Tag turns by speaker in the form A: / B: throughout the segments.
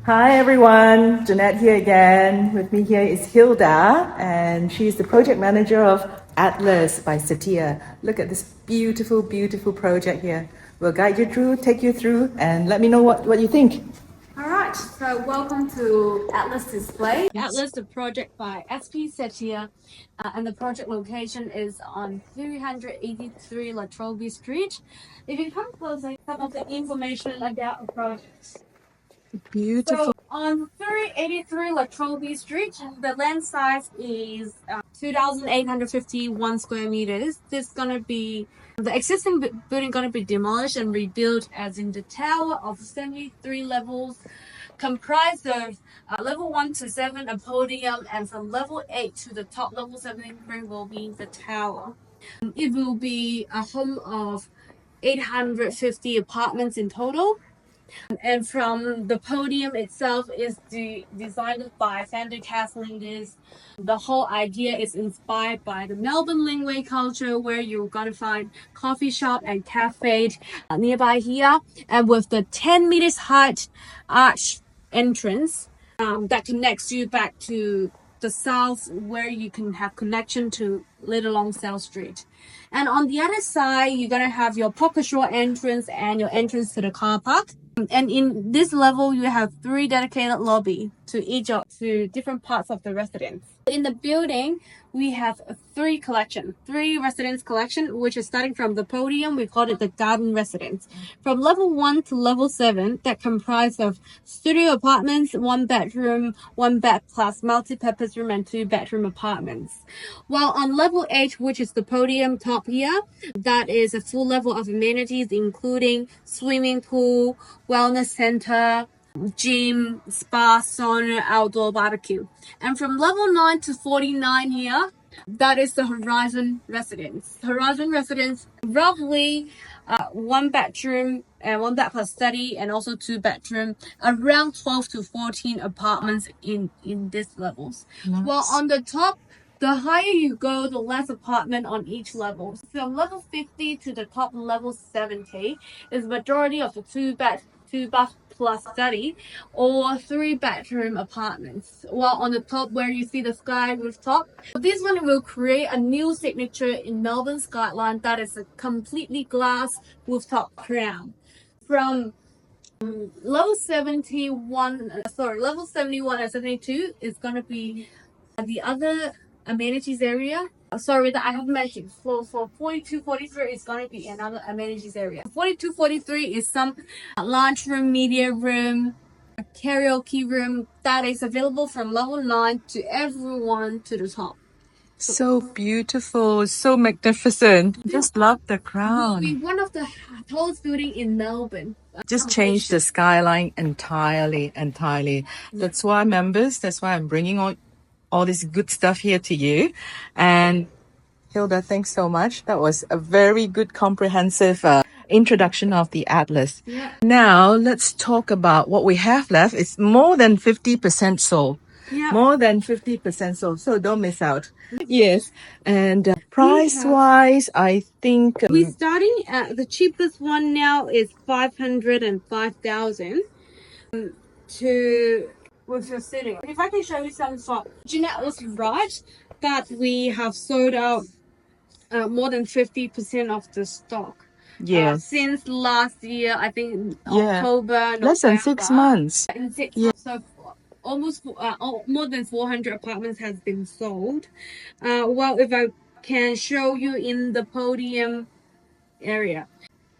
A: Hi everyone, Jeanette here again. With me here is Hilda, and she's the project manager of Atlas by Setia. Look at this beautiful, beautiful project here. We'll guide you through, take you through, and let me know what you think.
B: Alright, so welcome to Atlas Display. Atlas, the project by SP Setia, and the project location is on 383 Trobe Street. If you come closer, some of the information about the project.
A: Beautiful.
B: So on 383 Trobe Street, the land size is 2,851 square meters. This is gonna be the existing building gonna be demolished and rebuilt as in the tower of 73 levels, comprised of level 1 to 7 a podium, and from level 8 to the top level 73 will be the tower. It will be a home of 850 apartments in total. And from the podium itself is designed by founder Kathleen. The whole idea is inspired by the Melbourne Lingway culture, where you're gonna find coffee shop and cafe nearby here, and with the 10 meters height arch entrance that connects you back to the south, where you can have connection to Little Long South Street. And on the other side, you're gonna have your pocket shore entrance and your entrance to the car park. And in this level, you have 3 dedicated lobby to to different parts of the residence. In the building, we have 3 residence collection, which is starting from the podium. We call it the garden residence. From level 1 to level 7, that comprise of studio apartments, 1 bedroom, 1 bed plus multi-purpose room, and 2 bedroom apartments. While on level 8, which is the podium top here, that is a full level of amenities, including swimming pool, wellness center, gym, spa, sauna, outdoor barbecue. And from level 9 to 49 here, that is the Horizon Residence. Horizon Residence, roughly 1 bedroom and 1 bed plus study, and also 2 bedroom, around 12 to 14 apartments in these levels. Nice. While on the top, the higher you go, the less apartment on each level. From level 50 to the top level 70 is majority of the 2 bath plus study or 3 bedroom apartments. While on the top, where you see the sky rooftop, this one will create a new signature in Melbourne Skyline, that is a completely glass rooftop crown. From level 71 and 72 is going to be the other amenities area. Sorry that I haven't mentioned. For 42, 43 is going to be another amenities area. 42, 43 is some lunch room, media room, karaoke room that is available from level 9 to everyone to the top.
A: So beautiful, so magnificent. Just love the crown.
B: Will be one of the tallest building in Melbourne.
A: Just change the skyline entirely. That's why I'm bringing all this good stuff here to you. And Hilda, thanks so much. That was a very good comprehensive introduction of the Atlas.
B: Yeah.
A: Now let's talk about what we have left. It's more than 50% sold.
B: Yeah.
A: More than 50% sold, so don't miss out. Yes, and price-wise, I think
B: we're starting at the cheapest one now is 505,000 to with your sitting. If I can show you some stuff, Jeanette was right that we have sold out more than 50% of the stock.
A: Yes.
B: Since last year, I think October, November.
A: Less than 6 months.
B: In 6 months, so almost more than 400 apartments has been sold. Well, if I can show you in the podium area.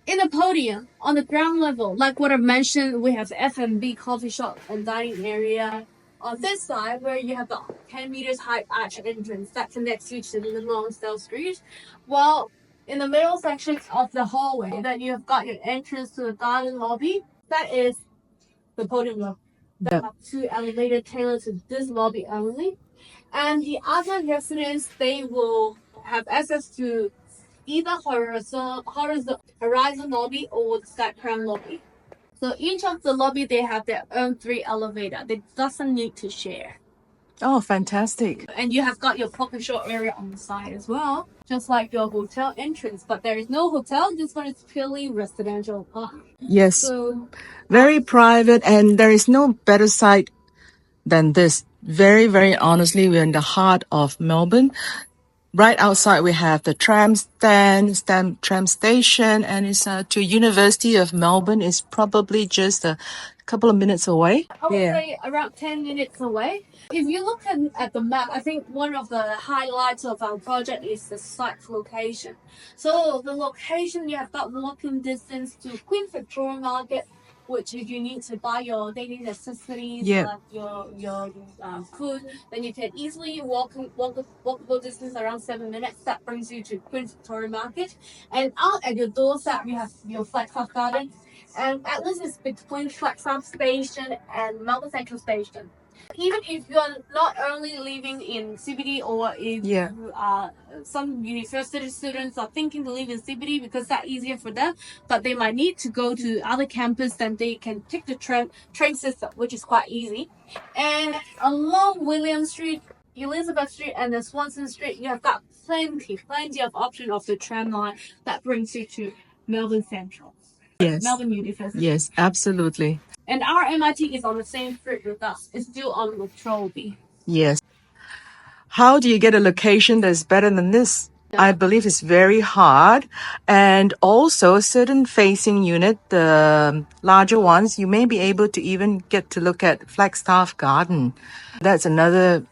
B: In the podium, on the ground level, like what I mentioned, we have F&B, coffee shop, and dining area. On this side, where you have the 10 meters high arch entrance that connects you to the Little Long South Street. While in the middle section of the hallway, that you have got your entrance to the garden lobby, that is the podium lobby. That have 2 elevators tailored to this lobby only. And the other residents, they will have access to either horizon lobby or the sky crown lobby. So each of the lobby, they have their own 3 elevator. They doesn't need to share.
A: Oh, fantastic.
B: And you have got your pocket shop area on the side as well, just like your hotel entrance. But there is no hotel. This one is purely residential.
A: Yes,
B: So
A: very private, and there is no better site than this. Very, very honestly, we're in the heart of Melbourne. Right outside, we have the tram tram station, and it's to University of Melbourne. It's probably just a couple of minutes away.
B: I would say around 10 minutes away. If you look at the map, I think one of the highlights of our project is the site location. So the location, you have got walking distance to Queen Victoria Market, which if you need to buy your daily necessities,
A: Yeah.
B: like your food, then you can easily walkable distance around 7 minutes. That brings you to Queen Victoria Market, and out at your doorstep you have your Flagstaff Garden, and at least it's between Flagstaff Station and Melbourne Central Station. Even if you're not only living in CBD, or if you are some university students are thinking to live in CBD because that's easier for them, but they might need to go to other campus, then they can take the train system, which is quite easy. And along William Street, Elizabeth Street, and the Swanson Street, you have got plenty of option of the tram line that brings you to Melbourne Central.
A: Yes.
B: Melbourne University.
A: Yes, absolutely.
B: And our MIT is on the same street with us. It's still on the Trobe.
A: Yes. How do you get a location that's better than this? I believe it's very hard. And also certain facing unit, the larger ones, you may be able to even get to look at Flagstaff Garden. That's another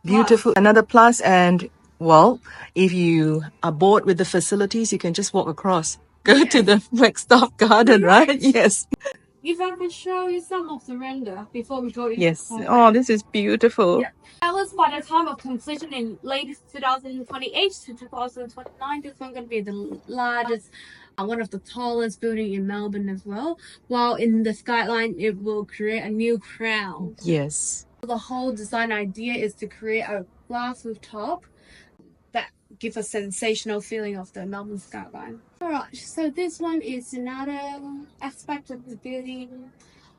A: beautiful, another plus. And well, if you are bored with the facilities, you can just walk across, go to the Flagstaff Garden, right? Yes.
B: If I can show you some of the render before we go into
A: Yes. Oh, this is beautiful.
B: Yeah. That was by the time of completion in late 2028 to 2029. This one going to be the largest, one of the tallest building in Melbourne as well. While in the Skyline, it will create a new crown.
A: Yes.
B: The whole design idea is to create a glass rooftop that give a sensational feeling of the Melbourne skyline. Alright, so this one is another aspect of the building.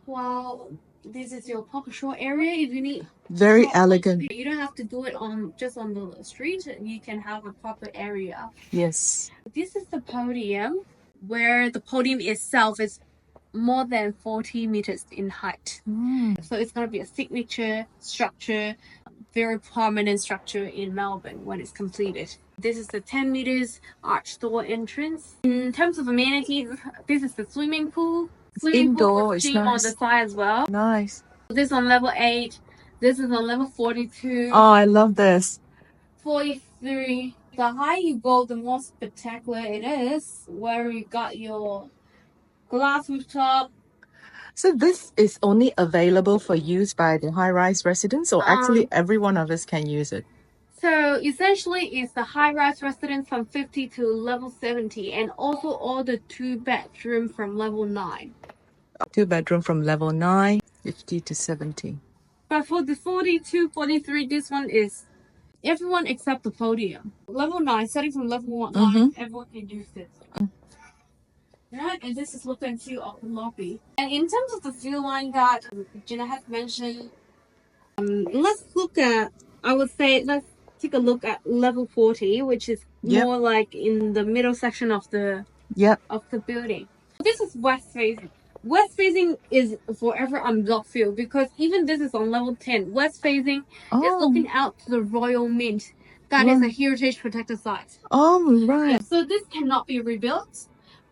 B: Well, this is your pocket shop area. If you need
A: very elegant,
B: you don't have to do it on just on the street. You can have a proper area.
A: Yes.
B: This is the podium, where the podium itself is more than 40 meters in height. So it's going to be a signature structure, very prominent structure in Melbourne when it's completed. This is the 10 meters arch door entrance. In terms of amenities, this is the swimming pool.
A: Indoor is
B: nice.
A: nice.
B: On the side as well.
A: Nice.
B: This is on level 8. This is on level 42.
A: Oh, I love this.
B: 43. The higher you go, the more spectacular it is, where you got your glass rooftop.
A: So this is only available for use by the high-rise residents, or actually every one of us can use it?
B: So essentially, it's the high-rise residents from 50 to level 70, and also all the 2-bedroom from level 9.
A: 2-bedroom from level 9, 50 to 70.
B: But for the 42, 43, this one is everyone except the podium. Level 9, starting from level 9, everyone can use this. Right, and this is look and feel of the lobby. And in terms of the view line that Gina has mentioned, let's look at, I would say, let's take a look at level 40, which is more like in the middle section of the of the building. This is west facing. West facing is forever unblocked view, because even this is on level 10. West facing is looking out to the Royal Mint. That is a heritage protected site.
A: Oh, right.
B: Yeah, so this cannot be rebuilt.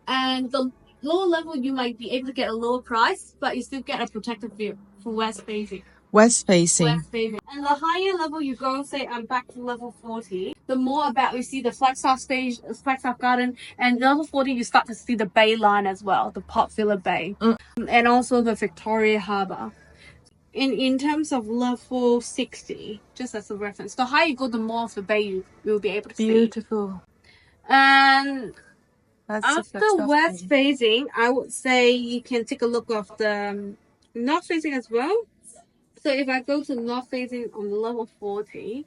B: And the lower level, you might be able to get a lower price, but you still get a protected view for west facing.
A: West facing.
B: West facing. And the higher level you go, say I'm back to level 40, the more about you see the Flagstaff stage, Flagstaff Garden, and level 40 you start to see the Bay line as well, the Port Phillip Bay, and also the Victoria Harbour. In terms of level 60, just as a reference, the higher you go, the more of the bay you will be able to see.
A: Beautiful.
B: And after west facing, I would say you can take a look of the north facing as well. So if I go to north facing on level 40,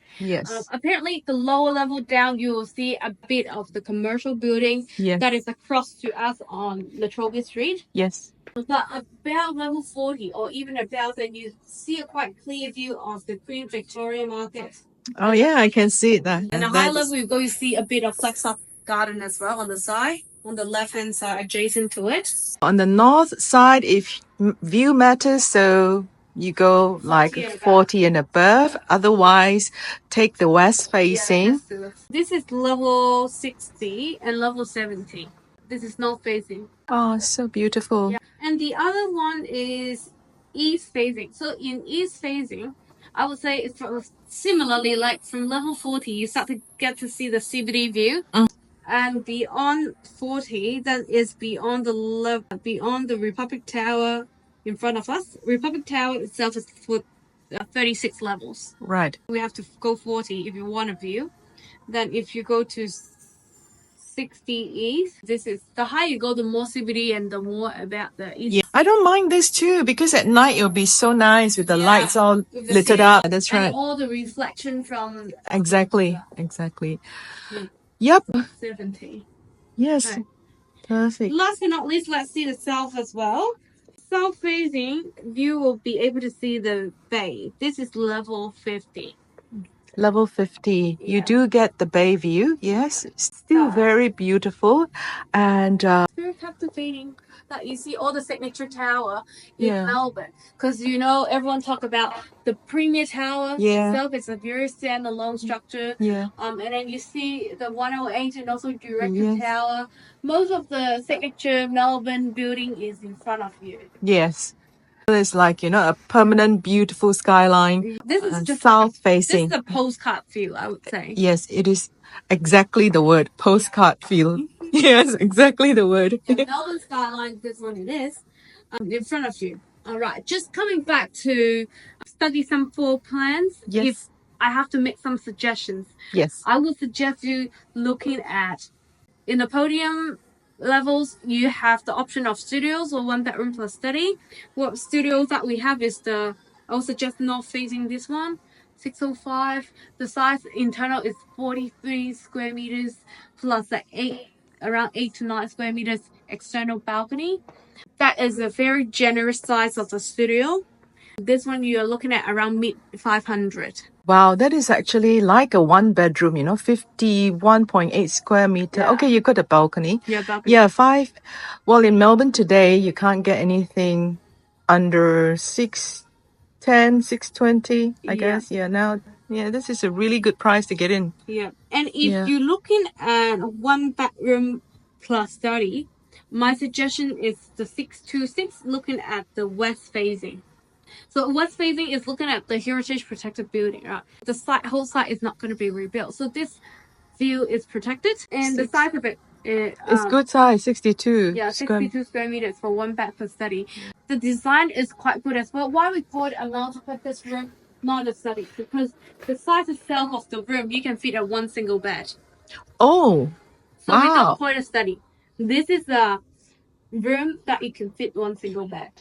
B: apparently the lower level down, you will see a bit of the commercial building that is across to us on the Trobe Street.
A: Yes.
B: But about level 40 or even above, then you see a quite clear view of the Queen Victoria Market.
A: Oh yeah, I can see that.
B: And a high level, you go to see a bit of Flexop Garden as well on the side, on the left hand side adjacent to it.
A: On the north side, if view matters, so you go like 40 and above. Otherwise, take the west facing.
B: This is level 60 and level 70. This is north facing.
A: Oh, so beautiful.
B: Yeah. And the other one is east facing. So in east facing, I would say it's similarly like from level 40, you start to get to see the CBD view. And beyond 40, that is beyond the Republic Tower in front of us. Republic Tower itself is for 36 levels.
A: Right.
B: We have to go 40 if you want a view. Then if you go to 60 east, this is the higher you go, the more CBD and the more about the east.
A: Yeah, I don't mind this too because at night it'll be so nice with the lights all
B: With the
A: lit
B: city
A: up. That's right.
B: And all the reflection from
A: Exactly. Yep.
B: 70.
A: Yes.
B: Right.
A: Perfect.
B: Last but not least, let's see the south as well. South facing, you will be able to see the bay. This is level 50.
A: Level 50. You do get the bay view. Yes. Still very beautiful. And
B: very captivating that you see all the signature tower in Melbourne. Because you know, everyone talk about the Premier Tower itself. It's a very standalone structure. And then you see the 108 and also Director Tower. Most of the signature Melbourne building is in front of you.
A: Yes. It's like, you know, a permanent, beautiful skyline.
B: This is just
A: south facing.
B: This is a postcard feel, I would say.
A: Yes, it is exactly the word. Postcard feel. Yes, exactly the word.
B: Melbourne skyline, this one it is, in front of you. All right, just coming back to study some floor plans.
A: Yes.
B: If I have to make some suggestions,
A: yes,
B: I would suggest you looking at in the podium levels. You have the option of studios or one bedroom plus study. What studios that we have is I would suggest north facing this one. 605. The size internal is 43 square meters plus around 8 to 9 square meters external balcony. That is a very generous size of the studio. This one you're looking at around mid 500.
A: Wow, that is actually like a one bedroom, you know, 51.8 square meter.
B: Yeah.
A: Okay, you got a balcony.
B: Yeah, balcony.
A: Yeah, well, in Melbourne today, you can't get anything under 610, 620, I guess. Yeah, now, this is a really good price to get in.
B: Yeah. And if you're looking at one bedroom plus study, my suggestion is the 626 looking at the west facing. So west facing is looking at the heritage protected building, right? The whole site is not going to be rebuilt. So this view is protected and the size of it
A: it's good size, 62.
B: Yeah, 62 square meters for one bed per study. The design is quite good as well. Why we call it a multi-purpose room, not a study? Because the size itself of the room, you can fit at one single bed.
A: Oh,
B: so we don't call it a study. This is a room that you can fit one single bed.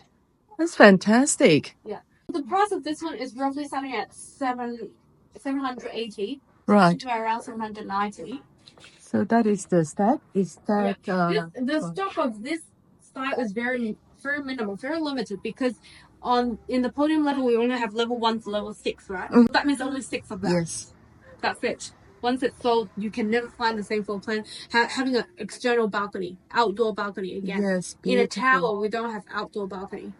A: That's fantastic.
B: Yeah. The price of this one is roughly starting at 780.
A: Right.
B: To around 790.
A: So that is the stack. Is that
B: the stock of this style is very minimal, very limited because in the podium level we only have level 1 to level 6, right? That means only 6 of them.
A: Yes.
B: That's it. Once it's sold, you can never find the same floor plan having an external balcony, outdoor balcony again.
A: Yes,
B: beautiful. In a tower, we don't have outdoor balcony.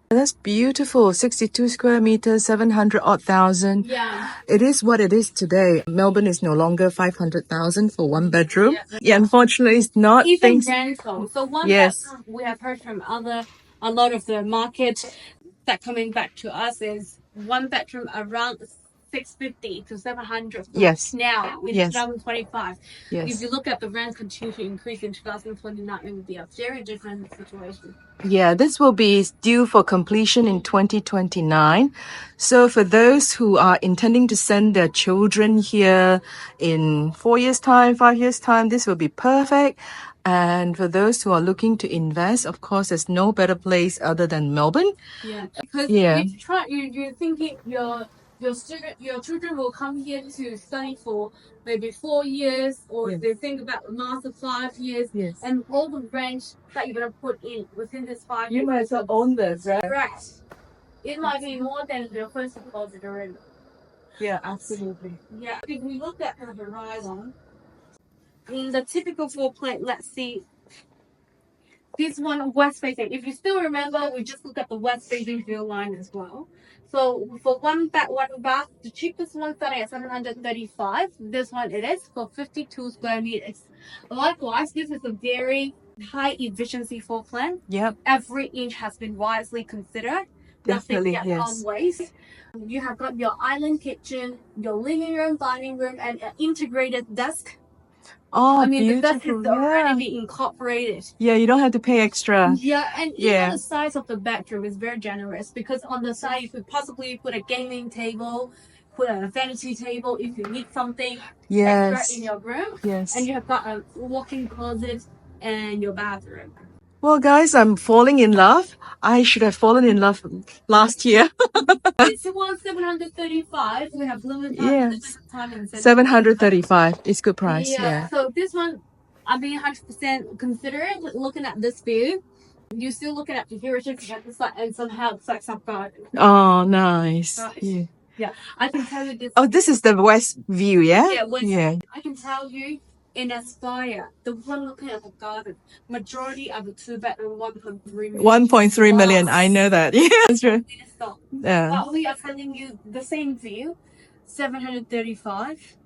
A: That's beautiful. 62 square meters, 700 odd thousand.
B: Yeah.
A: It is what it is today. Melbourne is no longer 500,000 for one bedroom. Yeah, unfortunately, it's not.
B: Even rental. So one bedroom, we have heard from a lot of the market that coming back to us is one bedroom around 650 to 700.
A: Yes.
B: Now in 2025.
A: Yes.
B: If you look at the rent continue to increase in 2029, it will be a very different situation.
A: Yeah, this will be due for completion in 2029. So for those who are intending to send their children here in 4 years' time, 5 years' time, this will be perfect. And for those who are looking to invest, of course, there's no better place other than Melbourne.
B: Yeah, because you're thinking you're your children will come here to study for maybe 4 years, or
A: Yes.
B: they think about the master 5 years,
A: Yes.
B: and all the rent that you're gonna put in within this 5
A: You
B: years.
A: might as well own this, right?
B: Right. It might be more than your first deposit already.
A: Yeah, absolutely.
B: Yeah. If we look at the horizon, in the typical floor plan, let's see. This one west facing. If you still remember, we just looked at the west facing view line as well. So for one bed, one bath, the cheapest one starting at 735. This one it is for 52 square meters. Likewise, this is a very high efficiency floor plan.
A: Yep.
B: Every inch has been wisely considered.
A: Definitely,
B: Nothing gets on waste. You have got your island kitchen, your living room, dining room, and an integrated desk.
A: Oh,
B: I mean, the desk
A: beautiful.
B: is already incorporated.
A: Yeah, you don't have to pay extra.
B: Yeah, and
A: Yeah.
B: even the size of the bedroom is very generous, because on the side you could possibly put a gaming table, put a vanity table if you need something extra
A: Yes.
B: in your room.
A: Yes.
B: And you have got a walk-in closet and your bathroom.
A: Well, guys, I'm falling in love. I should have fallen in love last year.
B: This one 735. We have limited
A: Yes.
B: time and
A: 735. It's good price. Yeah.
B: So this one, I'm being 100% considerate. Looking at this view, you're still looking at the heritage at the side, and somehow it's like some garden.
A: Oh, nice. Yeah.
B: Yeah, I can tell you this.
A: Oh, this is the west view, yeah?
B: Yeah, I can tell you in Aspire, the one looking at the garden, majority of the 2-bedroom 1.3 million.
A: 1.3 million. I know that. Yeah, that's right. Yeah.
B: But we are telling you the same view, 735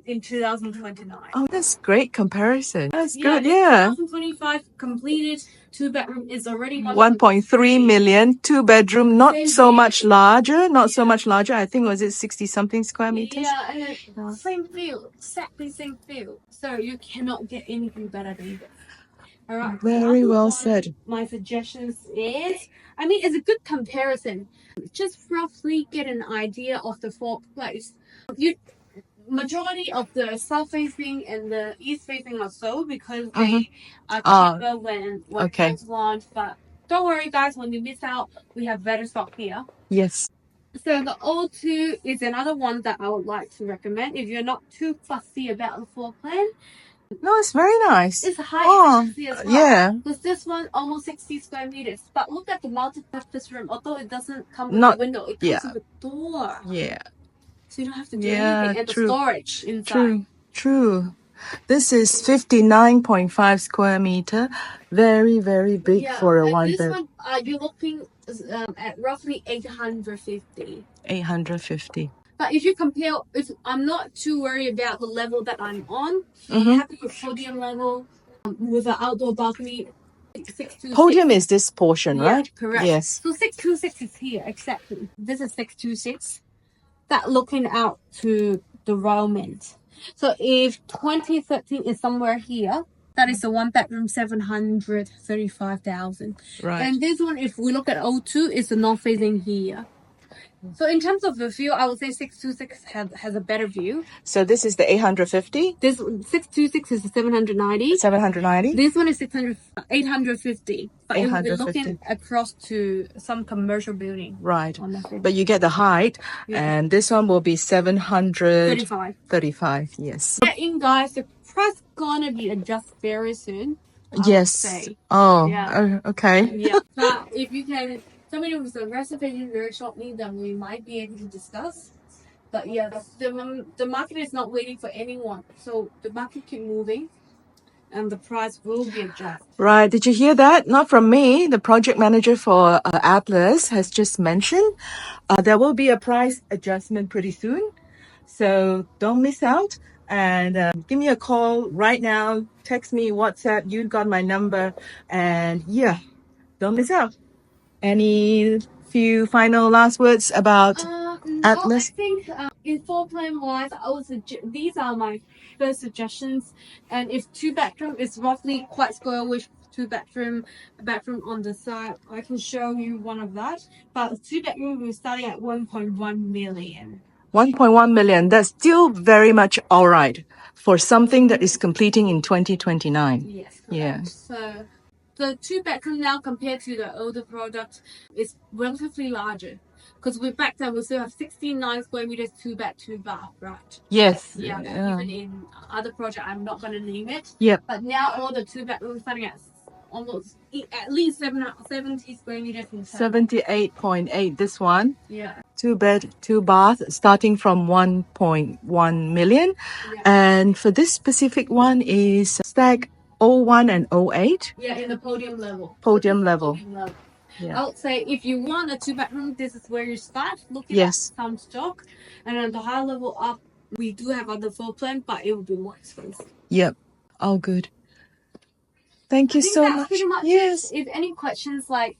B: in 2029.
A: Oh, that's great comparison. That's good. Yeah.
B: 2025 completed 2-bedroom is already
A: 1.3 million, 2-bedroom, not so much larger, not so much larger. I think was it 60 something square meters?
B: Yeah, and then same feel, exactly same feel. So you cannot get anything better than this. All right.
A: Very well said.
B: My suggestions is, I mean, it's a good comparison. Just roughly get an idea of the floor place. Majority of the south facing and the east facing are sold because they are cheaper when it's launched. But don't worry, guys. When you miss out, we have better stock here.
A: Yes.
B: So the O2 is another one that I would like to recommend if you're not too fussy about the floor plan.
A: No, it's very nice.
B: It's high efficiency as well.
A: Yeah.
B: Because this one almost 60 square meters. But look at the multi-purpose room. Although it doesn't come with a window, it comes with a door.
A: Yeah.
B: So you don't have to do anything. And the storage inside.
A: True. This is 59.5 square meter. Very, very big for a one bed.
B: This one, you're looking at roughly 850.
A: 850.
B: But if you compare, if I'm not too worried about the level that I'm on, I'm happy with podium level with an outdoor balcony. 626.
A: Podium is this portion, right?
B: Correct.
A: Yes.
B: So 626 is here, exactly. This is 626. That looking out to the Royal Mint. So if 2013 is somewhere here, that is a 1-bedroom 735,000.
A: Right.
B: And this one, if we look at O2, is the north facing here. So in terms of the view, I would say 626 has a better view.
A: So this is the 850?
B: This 626 is the 790.
A: 790?
B: This one is 850. But it will be looking across to some commercial building.
A: Right. But you get the height. Yeah. And this one will be 735. Yes.
B: Get in, guys. The price gonna be adjusted very soon.
A: Yes. Oh, yeah. Okay.
B: Yeah. But if you can... Somebody with a reservation very shortly, then we might be able to discuss. But yeah, the market is not waiting for anyone. So the market keep moving and the price will be adjusted. Right.
A: Did you hear that? Not from me. The project manager for Atlas has just mentioned there will be a price adjustment pretty soon. So don't miss out. And give me a call right now. Text me, WhatsApp. You got my number. And yeah, don't miss out. Any few final last words about Atlas?
B: I think in floor plan wise, these are my first suggestions. And if 2-bedroom is roughly quite square with 2-bedroom, a bedroom on the side, I can show you one of that. But 2-bedroom, we're starting at 1.1 million.
A: 1.1 million. That's still very much all right for something that is completing in 2029.
B: Yes, correct.
A: Yeah.
B: So the 2-bedroom now compared to the older product is relatively larger. Because back then we still have 69 square meters, 2-bed, 2-bath, right?
A: Yes.
B: Yeah. Even in other project, I'm not gonna name it.
A: Yep.
B: But now all the 2-bedrooms starting at almost at least 70 square meters in total.
A: 78.8. This one.
B: Yeah.
A: 2-bed, 2-bath, starting from 1.1 million.
B: Yeah.
A: And for this specific one is stack 01 and 08.
B: Yeah, in the podium level.
A: Podium level.
B: Yeah. I would say if you want a 2-bedroom, this is where you start looking
A: Yes.
B: at some stock. And on the high level up, we do have other floor plan, but it will be more expensive.
A: Yep. All good. Thank you so much.
B: Pretty much
A: yes.
B: If any questions, like,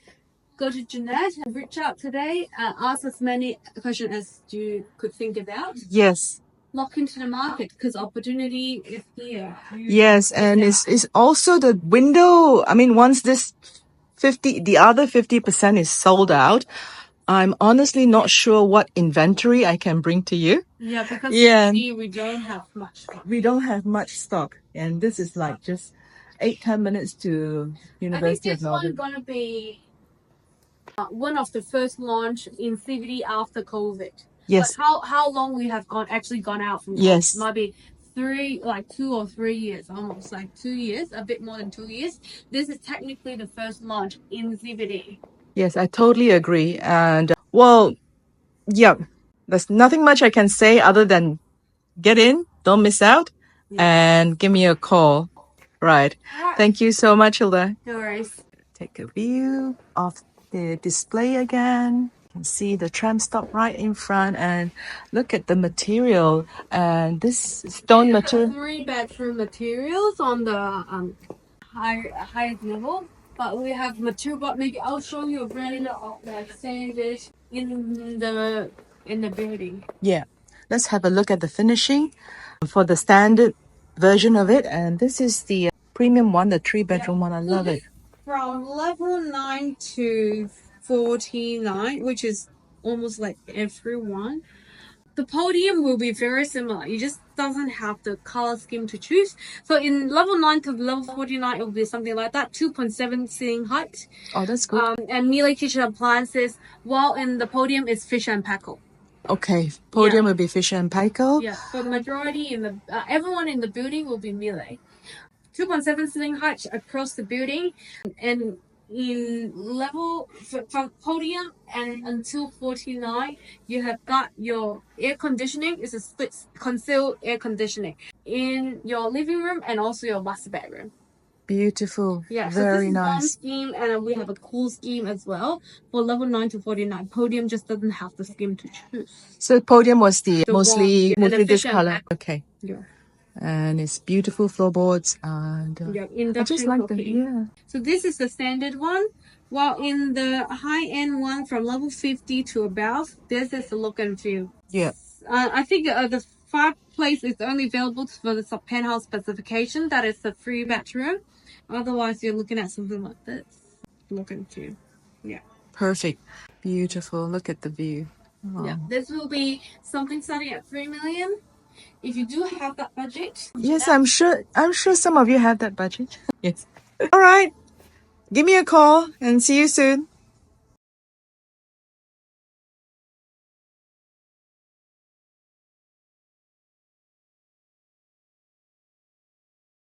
B: go to Jeanette and reach out today and ask as many questions as you could think about.
A: Yes.
B: Lock into the market because opportunity is here.
A: Yes, and it's also the window. I mean, once this the other 50% is sold out, I'm honestly not sure what inventory I can bring to you.
B: Yeah, because we don't have much stock. We don't have much stock.
A: And this is like just 8-10 minutes to University of Melbourne.
B: I think this one's gonna be one of the first launch in CBD after COVID.
A: Yes.
B: But how long we have actually gone out from
A: yes.
B: Might be 2 or 3 years, almost like 2 years, a bit more than 2 years. This is technically the first launch in CBD.
A: Yes, I totally agree. And well, yeah, there's nothing much I can say other than get in, don't miss out, and give me a call. Right. Thank you so much, Hilda.
B: No worries.
A: Take a view of the display again. You can see the tram stop right in front and look at the material. And this stone material.
B: 3-bedroom materials on the highest level. But we have material, but maybe I'll show you a brand that standard in the building.
A: Yeah. Let's have a look at the finishing for the standard version of it. And this is the premium one, the 3-bedroom one. I love it.
B: From level 9 to 49, which is almost like everyone. The podium will be very similar. It just doesn't have the color scheme to choose. So in level 9 to level 49, it will be something like that. 2.7 ceiling height.
A: Oh, that's good.
B: And Miele kitchen appliances. While in the podium is Fisher and Paykel.
A: Okay, podium will be Fisher and Paykel.
B: Yeah, but majority in the everyone in the building will be Miele. 2.7 ceiling height across the building, and in level from podium and until 49, you have got your air conditioning. It's a split concealed air conditioning in your living room and also your master bedroom.
A: Beautiful.
B: Yeah,
A: very
B: so this
A: nice.
B: is one scheme, and we have a cool scheme as well for level 9 to 49. Podium just doesn't have the scheme to choose.
A: So podium was the mostly this color. Okay.
B: Yeah.
A: And it's beautiful floorboards and I just like the
B: So this is the standard one. While in the high-end one from level 50 to above, this is the look and feel.
A: Yeah.
B: I think the fireplace is only available for the penthouse specification. That is the 3-bedroom. Otherwise, you're looking at something like this. Look and feel. Yeah.
A: Perfect. Beautiful. Look at the view. Oh.
B: Yeah. This will be something starting at 3 million. If you do have that budget.
A: Yes, I'm sure some of you have that budget. Yes. All right. Give me a call and see you soon.